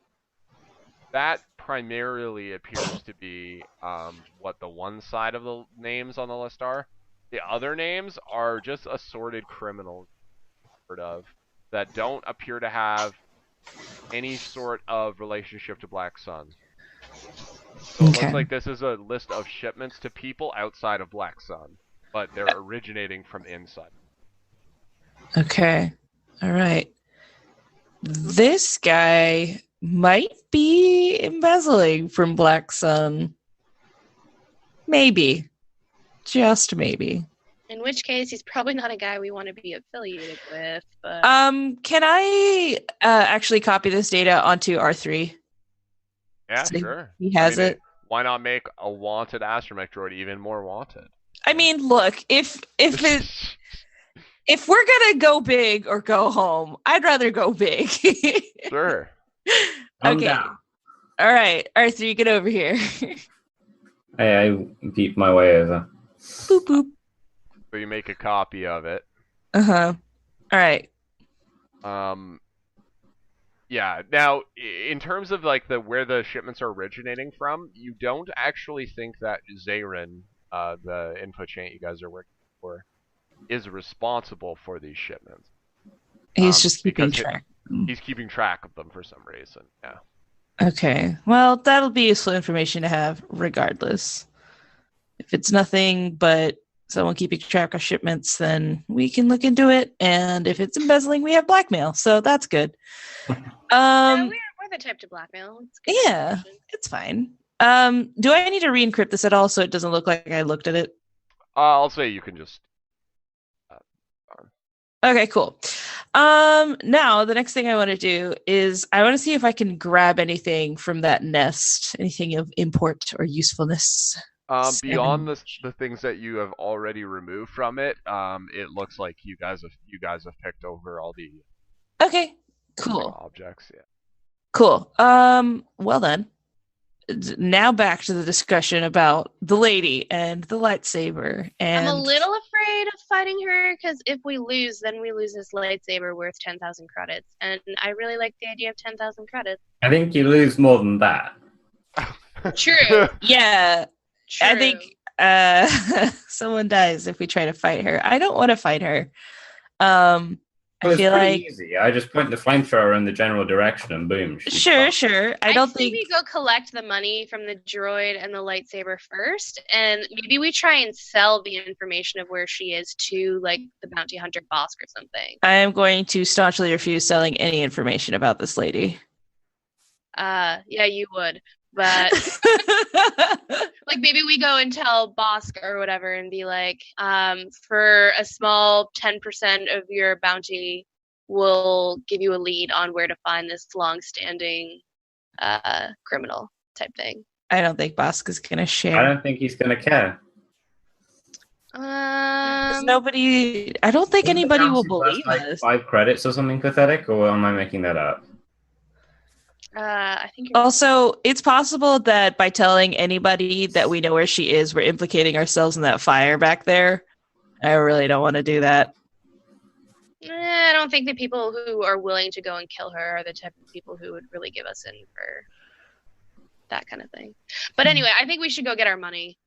that primarily appears to be what the one side of the names on the list are. The other names are just assorted criminals heard of that don't appear to have any sort of relationship to Black Sun. So it looks like this is a list of shipments to people outside of Black Sun, but they're originating from inside. Okay. All right. This guy might be embezzling from Black Sun. Maybe. Just maybe. In which case, he's probably not a guy we want to be affiliated with. But Can I actually copy this data onto R3? Yeah, So sure. He has it. Why not make a wanted Astromech droid even more wanted? I mean, look, if we're gonna go big or go home, I'd rather go big. Sure. Calm Okay. down. All right, R3, get over here. Hey, I peeped my way over. Boop boop. So you make a copy of it. Uh-huh. All right. Yeah. Now, in terms of like where the shipments are originating from, you don't actually think that Zarin, the info chain you guys are working for, is responsible for these shipments. He's just keeping because track. He's keeping track of them for some reason. Yeah. Okay. Well, that'll be useful information to have regardless. If it's nothing but someone keeping track of shipments, then we can look into it. And if it's embezzling, we have blackmail. So that's good. yeah, we're the type to blackmail. It's good Yeah, information. it's fine. Do I need to re-encrypt this at all so it doesn't look like I looked at it? I'll say you can just. Okay, cool. Now the next thing I want to do is I want to see if I can grab anything from that nest, anything of import or usefulness. Beyond the things that you have already removed from it, it looks like you guys have picked over all the Okay, cool. objects. Yeah. Cool. Well then, now back to the discussion about the lady and the lightsaber. And I'm a little afraid of fighting her because if we lose, then we lose this lightsaber worth 10,000 credits, and I really like the idea of 10,000 credits. I think you lose more than that. True. Yeah, True. I think someone dies if we try to fight her. I don't want to fight her. Well, I it's feel pretty like easy. I just point the flamethrower in the general direction and boom. she's sure. gone. I don't say think we go collect the money from the droid and the lightsaber first, and maybe we try and sell the information of where she is to like the bounty hunter boss or something. I am going to staunchly refuse selling any information about this lady. Yeah, you would. but like maybe we go and tell Bosk or whatever and be like, for a small 10% of your bounty, we'll give you a lead on where to find this long-standing criminal type thing. I don't think Bosk is gonna I share. don't think he's going to care. I don't think anybody will believe like us. 5 credits or something pathetic, or am I making that up? I think you're Also, it's possible that by telling anybody that we know where she is, we're implicating ourselves in that fire back there. I really don't want to do that. I don't think the people who are willing to go and kill her are the type of people who would really give us in for that kind of thing. But anyway, I think we should go get our money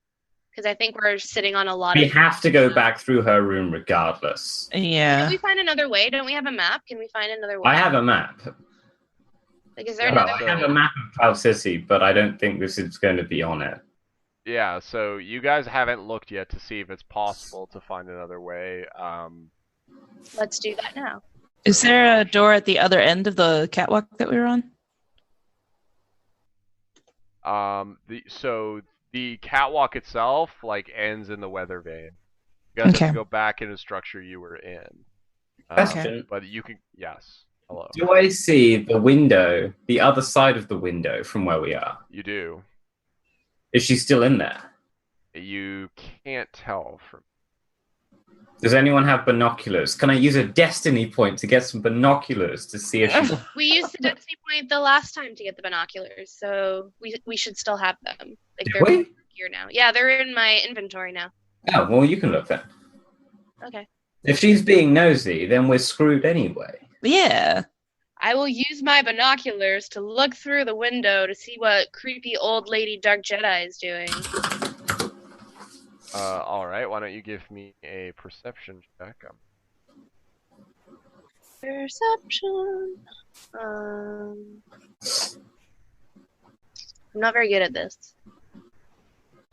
because I think we're sitting on a lot We of. have to go back through her room regardless. Yeah. Can we find another way? Don't we have a map? Can we find another way? I have a map. Like, is there Well, another I have way? a map of PaulomiSP, but I don't think this is going to be on it. Yeah, so you guys haven't looked yet to see if it's possible to find another way. Let's do that now. Is there a door at the other end of the catwalk that we were on? The catwalk itself like ends in the weather vane. You guys Okay. have to go back into the structure you were in. Question. But you can, yes. Hello. Do I see the window, the other side of the window from where we are? You do. Is she still in there? You can't tell from. Does anyone have binoculars? Can I use a destiny point to get some binoculars to see if she's... We used the density point the last time to get the binoculars, so we should still have them. Like Did they're we? here now. Yeah, they're in my inventory now. Oh, well, you can look then. Okay. If she's being nosy, then we're screwed anyway. Yeah. I will use my binoculars to look through the window to see what creepy old lady Dark Jedi is doing. Alright, why don't you give me a perception check? Perception. I'm not very good at this.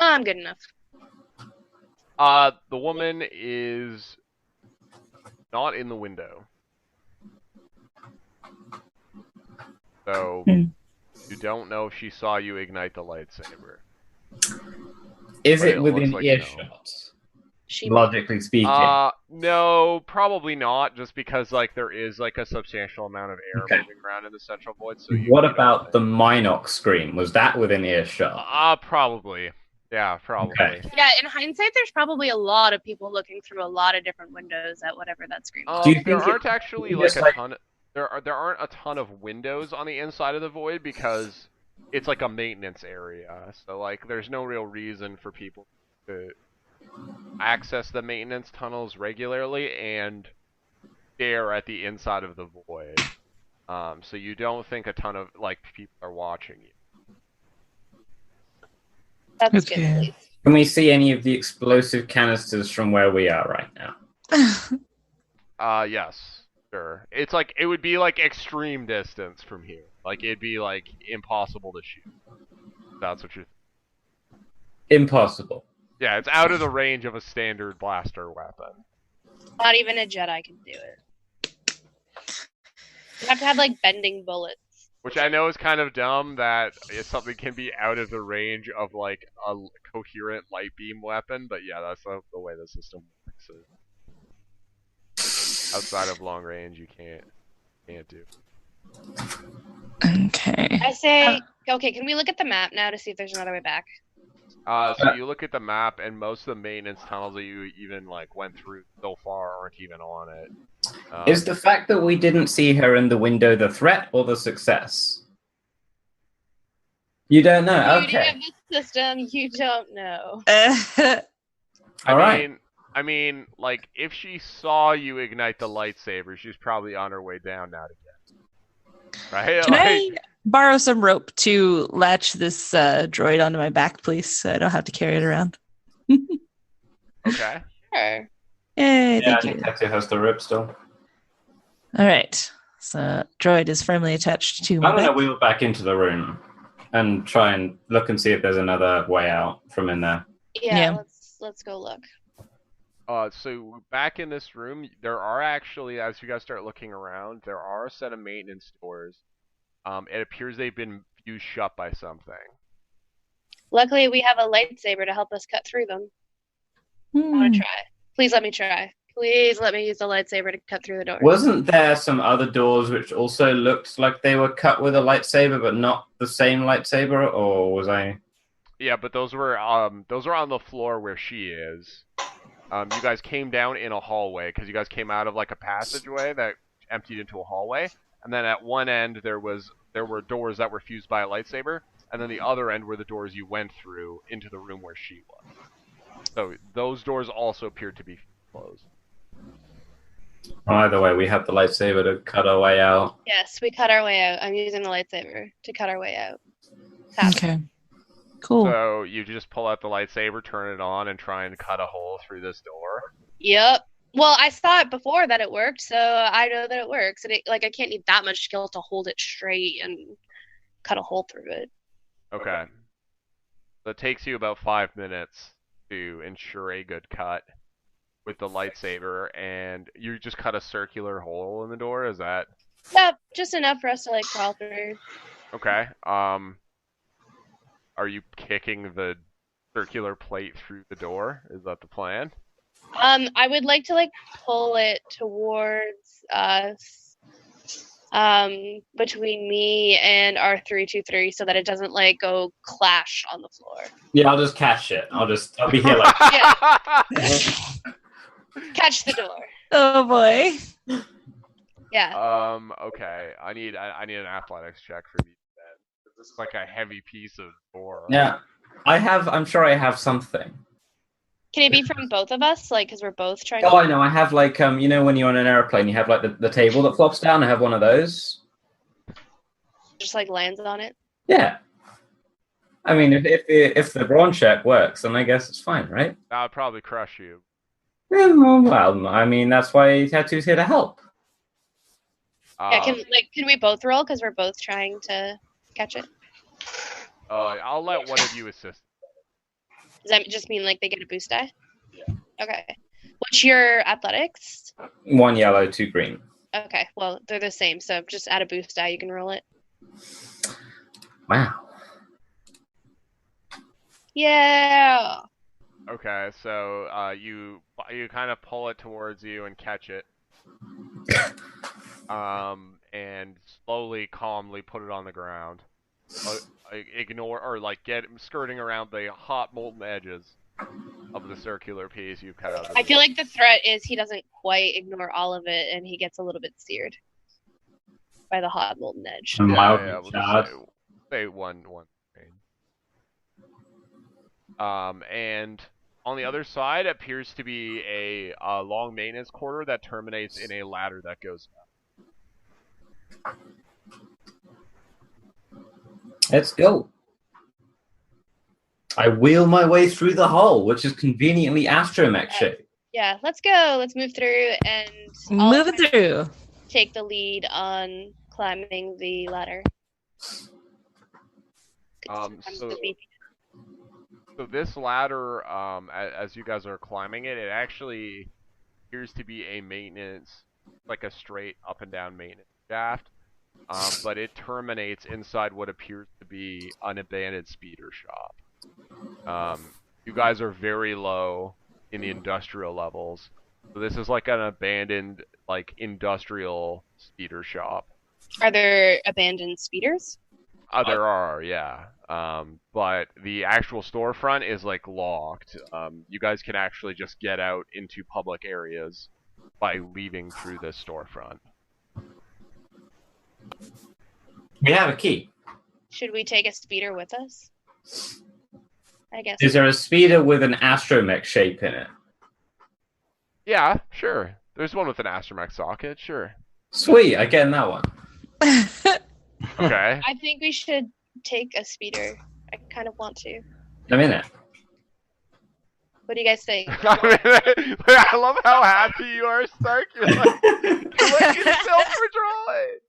Oh, I'm good enough. The woman is not in the window. So, you don't know if she saw you ignite the lightsaber. Is But it it within looks like no. earshot? She Logically speaking. No, probably not, just because, like, there is, like, a substantial amount of air Okay. moving around in the central void, so What you about the don't Mynock scream? Was that within earshot? probably. Yeah, probably. Okay. Yeah, in hindsight, there's probably a lot of people looking through a lot of different windows at whatever that scream is. Do you There think it- aren't actually, just like, like- a ton... There aren't a ton of windows on the inside of the void, because it's, like, a maintenance area. So, like, there's no real reason for people to access the maintenance tunnels regularly and stare at the inside of the void. So you don't think a ton of, like, people are watching you. That's Okay. good, at least. Can we see any of the explosive canisters from where we are right now? Yes. Sure. It's like, it would be like extreme distance from here. Like, it'd be like impossible to shoot. That's what you're... Impossible. Yeah, it's out of the range of a standard blaster weapon. Not even a Jedi can do it. You have to have, like, bending bullets. Which I know is kind of dumb that something can be out of the range of, like, a coherent light beam weapon, but yeah, that's the way the system works. Outside of long range, you can't do. Okay. I say, okay, can we look at the map now to see if there's another way back? So you look at the map, and most of the maintenance tunnels that you even, like, went through so far aren't even on it. Is the fact that we didn't see her in the window the threat or the success? You don't know? Beauty Okay. of the system, you don't know. All right. I mean, like, if she saw you ignite the lightsaber, she's probably on her way down now to get. Right? Can I borrow some rope to latch this droid onto my back, please, so I don't have to carry it around? Okay. Sure. Yay, Yeah, I thank you. think Tetsu has the rip still. All right. So droid is firmly attached to my I'm going to back. wheel back into the room and try and look and see if there's another way out from in there. Yeah, Yeah. let's go look. So back in this room, there are actually, as you guys start looking around, there are a set of maintenance doors. It appears they've been fused shut by something. Luckily, we have a lightsaber to help us cut through them. I want to try. Please let me try. Please let me use the lightsaber to cut through the door. Wasn't there some other doors which also looked like they were cut with a lightsaber, but not the same lightsaber? Or was I? Yeah, but those were on the floor where she is. You guys came down in a hallway because you guys came out of like a passageway that emptied into a hallway, and then at one end there were doors that were fused by a lightsaber, and then the other end were the doors you went through into the room where she was. So those doors also appeared to be closed. Either way, we have the lightsaber to cut our way out. Yes, we cut our way out. I'm using the lightsaber to cut our way out. Tap. Okay. Cool. So you just pull out the lightsaber, turn it on, and try and cut a hole through this door. Yep. Well, I saw it before that it worked, so I know that it works. And I can't need that much skill to hold it straight and cut a hole through it. Okay. So it takes you about 5 minutes to ensure a good cut with the lightsaber, and you just cut a circular hole in the door. Is that? Yeah, just enough for us to crawl through. Okay. Are you kicking the circular plate through the door? Is that the plan? I would like to pull it towards us, between me and R323, so that it doesn't go clash on the floor. Yeah, I'll just catch it. I'll be here Catch the door. Oh boy. Yeah. Okay. I need an athletics check for you then. This is like a heavy piece of door. Yeah. I'm sure I have something. Can it be from both of us? Because we're both trying Oh, I know. I have when you're on an airplane, you have the table that flops down. I have one of those. Just lands on it? Yeah. I mean, if the brawn check works, then I guess it's fine, right? That would probably crush you. Yeah, well, I mean, that's why Tetsu's here to help. Yeah, can we both roll? Because we're both trying to catch it. I'll let one of you assist. Does that just mean they get a boost die? Yeah. Okay. What's your athletics? 1 yellow, 2 green. Okay, well, they're the same, so just add a boost die, you can roll it. Wow. Yeah! Okay, so you kind of pull it towards you and catch it. And slowly, calmly put it on the ground. Ignore or get skirting around the hot molten edges of the circular piece you've cut out. I feel like the threat is he doesn't quite ignore all of it, and he gets a little bit seared by the hot molten edge. We'll just say one. And on the other side appears to be a long maintenance corridor that terminates in a ladder that goes down. Let's go. I wheel my way through the hole, which is conveniently Astromech shape. Yeah, let's go. Let's move through and Moving through. Take the lead on climbing the ladder. So this ladder, as you guys are climbing it, it actually appears to be a maintenance, a straight up and down maintenance shaft. But it terminates inside what appears to be an abandoned speeder shop. You guys are very low in the industrial levels, so this is an abandoned, industrial speeder shop. Are there abandoned speeders? There are, yeah. But the actual storefront is locked. You guys can actually just get out into public areas by leaving through this storefront. We have a key. Should we take a speeder with us? I guess. Is there a speeder with an Astromech shape in it? Yeah, sure. There's one with an Astromech socket, sure. Sweet, I get in that one. Okay. I think we should take a speeder. I kind of want to. I'm in it. What do you guys think? I love how happy you are, Stark. You're like yourself for Droid.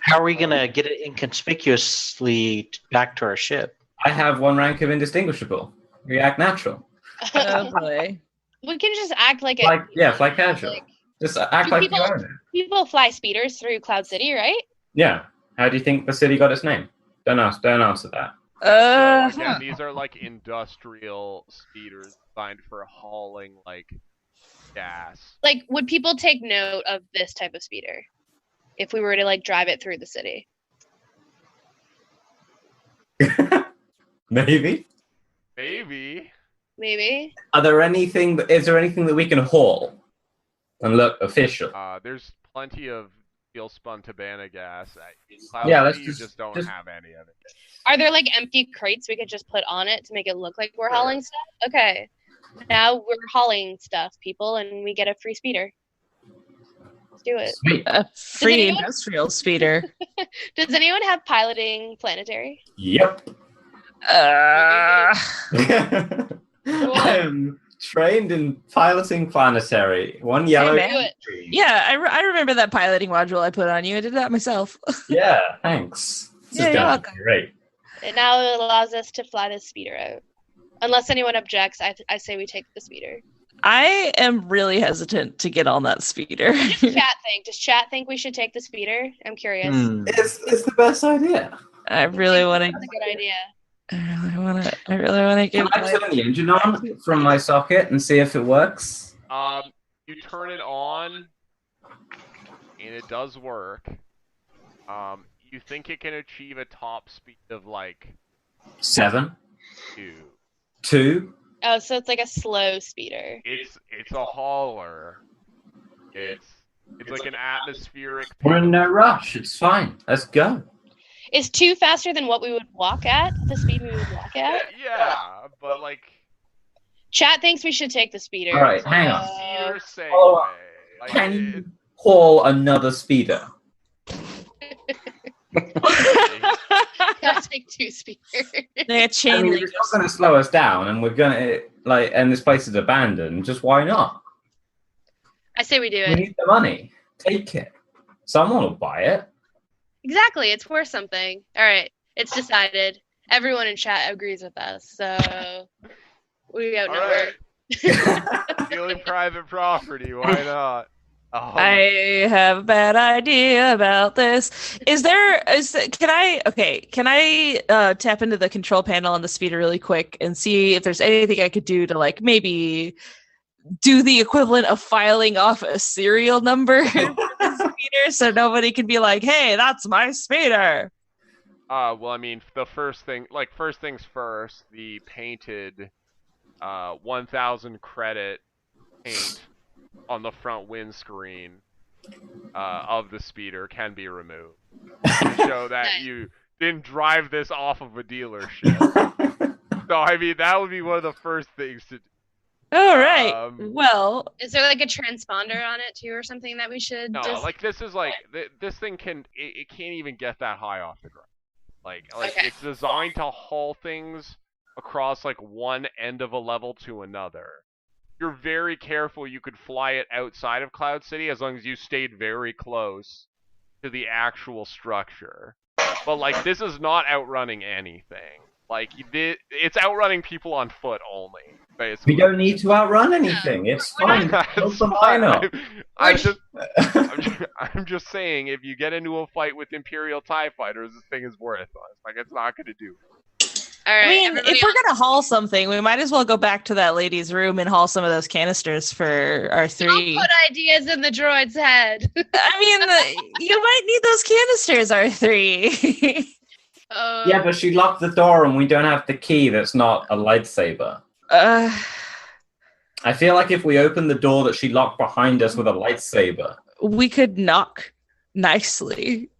How are we gonna get it inconspicuously back to our ship? I have 1 rank of indistinguishable. React natural. Oh boy. We can just act like it. Fly casual. Just act like you own it. People fly speeders through Cloud City, right? Yeah. How do you think the city got its name? Don't answer that. So again, these are like industrial speeders designed for hauling like gas. Like, would people take note of this type of speeder if we were to like drive it through the city? Maybe. Maybe. Maybe. Is there anything that we can haul and look official? There's plenty of steel spun Tabana gas. You just don't have any of it. Are there like empty crates we could just put on it to make it look like we're hauling stuff? Okay. Now we're hauling stuff, people, and we get a free speeder. Let's do it. Sweet. A free industrial speeder. Does anyone have piloting planetary? Yep. I'm trained in piloting planetary. One yellow. Do it. Yeah, I remember that piloting module I put on you. I did that myself. Yeah, thanks. This is gonna be great. It now allows us to fly this speeder out. Unless anyone objects, I say we take the speeder. I am really hesitant to get on that speeder. Does chat think we should take the speeder? I'm curious. It's the best idea. I really want to. That's a good idea. I really want to get. Can I turn the engine on from my socket and see if it works? You turn it on, and it does work. You think it can achieve a top speed of like 7? 2. 2? Oh, so it's like a slow speeder. It's a hauler. It's like an atmospheric. We're in no rush. It's fine. Let's go. Is 2 faster than what we would walk at? The speed we would walk at? Yeah, but like. Chat thinks we should take the speeder. All right, hang on. Like, can you haul another speeder? Gotta take 2 speeders. They chain it's not going to slow us down, and we're going to and this place is abandoned. Just why not? I say we do We it. need the money. Take it. Someone will buy it. Exactly, it's worth something. All right, it's decided. Everyone in chat agrees with us, so we outnumber. Right. Feeling private property, why not? Oh. I have a bad idea about this. Can I tap into the control panel on the speeder really quick and see if there's anything I could do to like maybe do the equivalent of filing off a serial number for the speeder so nobody can be like, hey, that's my speeder. Well, I mean, first things first, the painted 1,000 credit paint on the front windscreen of the speeder can be removed to show that you didn't drive this off of a dealership. So, I mean, that would be one of the first things to do. All right. Well, is there like a transponder on it too, or something that we should? No, like this is like this thing can't even get that high off the ground. Like okay. It's designed to haul things across like one end of a level to another. You're very careful. You could fly it outside of Cloud City as long as you stayed very close to the actual structure. But like this is not outrunning anything. Like it's outrunning people on foot only. Basically. We don't need to outrun anything. It's fine. I'm just saying, if you get into a fight with Imperial TIE fighters, this thing is worthless. Like, it's not going to do. All right, I mean, if we're going to haul something, we might as well go back to that lady's room and haul some of those canisters for our 3. Don't put ideas in the droid's head. I mean, you might need those canisters, R3. Yeah, but she locked the door and we don't have the key that's not a lightsaber. I feel like if we open the door that she locked behind us with a lightsaber, we could knock nicely.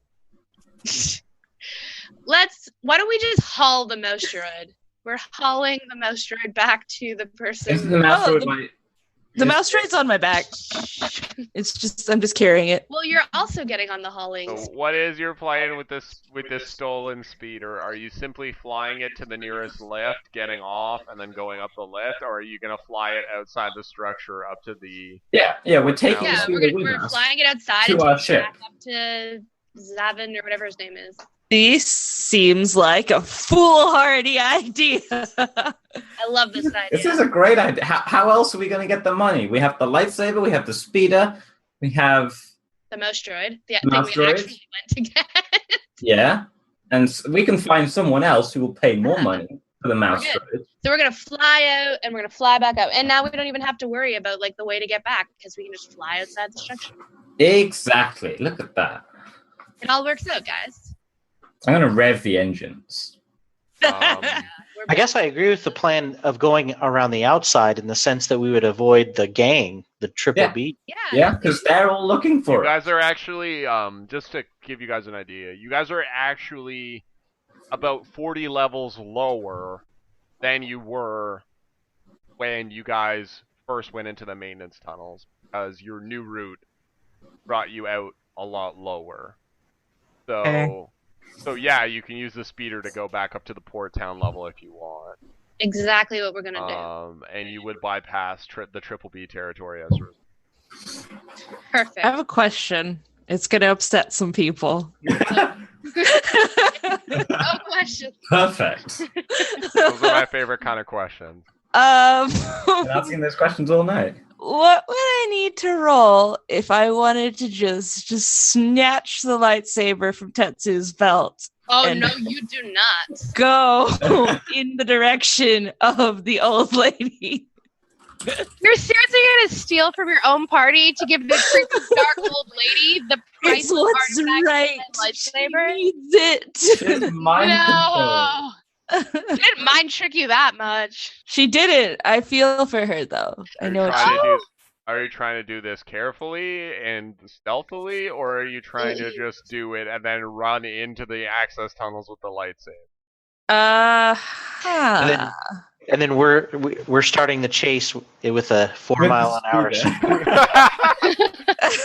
Why don't we just haul the mouse droid? We're hauling the mouse droid back to the person. Isn't the mouse droid the mouse droid's on my back. It's just I'm just carrying it. Well, you're also getting on the hauling. So what is your plan with this stolen speeder? Are you simply flying it to the nearest lift, getting off, and then going up the lift, or are you gonna fly it outside the structure up to the? Yeah, we're taking it we're flying it outside to our ship back up to Zavin or whatever his name is. This seems like a foolhardy idea. I love this idea. This is a great idea. How else are we going to get the money? We have the lightsaber, we have the speeder, we have... The mouse droid. The mouse thing we droid. actually went to get. Yeah. and we can find someone else who will pay more money for the mouse We're droid. So we're gonna fly out and we're gonna fly back up, and now we don't even have to worry about like the way to get back because we can just fly outside the structure. Exactly. Look at that. It all works out, guys. I'm gonna rev the engines. I guess I agree with the plan of going around the outside in the sense that we would avoid the gang, the Triple B. Yeah, because they're all looking for You it. guys are actually, just to give you guys an idea, you guys are actually about 40 levels lower than you were when you guys first went into the maintenance tunnels, because your new route brought you out a lot lower. So yeah, you can use the speeder to go back up to the port town level if you want. Exactly what we're gonna do. And you would bypass the Triple B territory as a result. Perfect. I have a question. It's going to upset some people. No question. Perfect. Those are my favorite kind of questions. Been asking those questions all night. What would I need to roll if I wanted to just snatch the lightsaber from Tetsu's belt? Oh And- no, you do not. Go in the direction of the old lady. You're seriously gonna steal from your own party to give the creepy dark old lady the price It's of what's artifacts right. and She lightsaber? needs it. It's mind control. No. I didn't mind trick you that much. She did it. I feel for her though. I know it's Are you trying to do this carefully and stealthily, or are you trying to just do it and then run into the access tunnels with the lightsaber? And then we're starting the chase with a 4 mile an hour.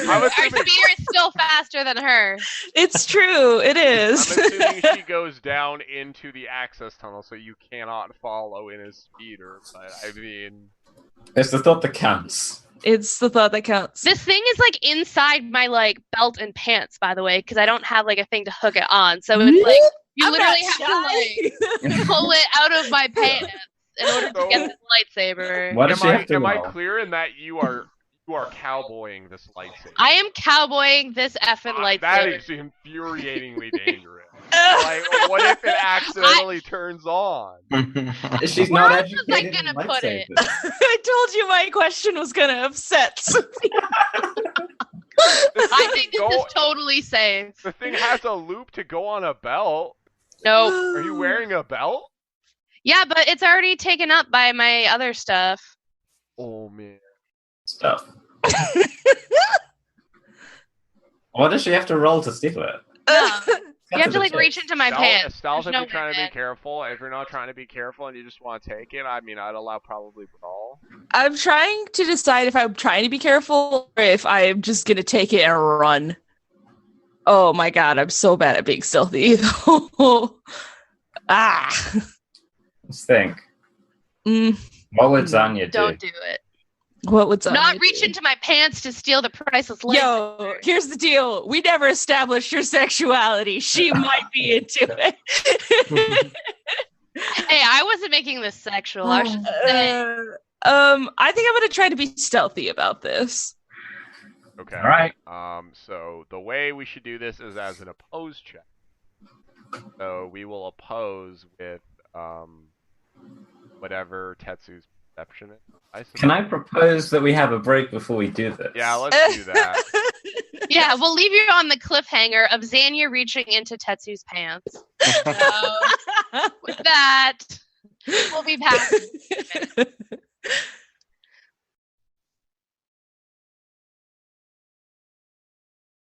I'm Our assuming, speeder is still faster than her. It's true. It I'm is. assuming she goes down into the access tunnel, so you cannot follow in his speeder. But I mean, It's the thought that counts. It's the thought that counts. This thing is like inside my like belt and pants, by the way, because I don't have like a thing to hook it on. So it's like you I'm literally not have to like pull it out of my pants in order to get this lightsaber. What does she have to am I roll? clear in that you are cowboying this lightsaber? I am cowboying this effing lightsaber. That is infuriatingly dangerous. Like, what if it accidentally turns on? She's Where not else was I educated in gonna put it? lightsabers. I told you my question was going to upset some people. I think this is totally safe. The thing has a loop to go on a belt. Nope. Are you wearing a belt? Yeah, but it's already taken up by my other stuff. Oh man. Stuff. What does she have to roll to steal it? No. You Cut have to the like chase. reach into my pants. Stealth There's if no you're trying to way, be careful. If you're not trying to be careful and you just want to take it, I mean, I'd allow probably brawl. I'm trying to decide if I'm trying to be careful or if I'm just going to take it and run. Oh my god, I'm so bad at being stealthy. Let's think. Mm, What would Xanya do? Don't do it. what would Not Xanya reach do? into my pants to steal the priceless Yo, lightsaber. here's the deal. We never established your sexuality. She might be into it. Hey, I wasn't making this sexual. I was just saying. I think I'm gonna try to be stealthy about this. Okay. All right. So the way we should do this is as an oppose check. So we will oppose with whatever Tetsu's perception is. Can I propose that we have a break before we do this? Yeah, let's do that. Yeah, we'll leave you on the cliffhanger of Xanya reaching into Tetsu's pants. So, with that, we'll be back.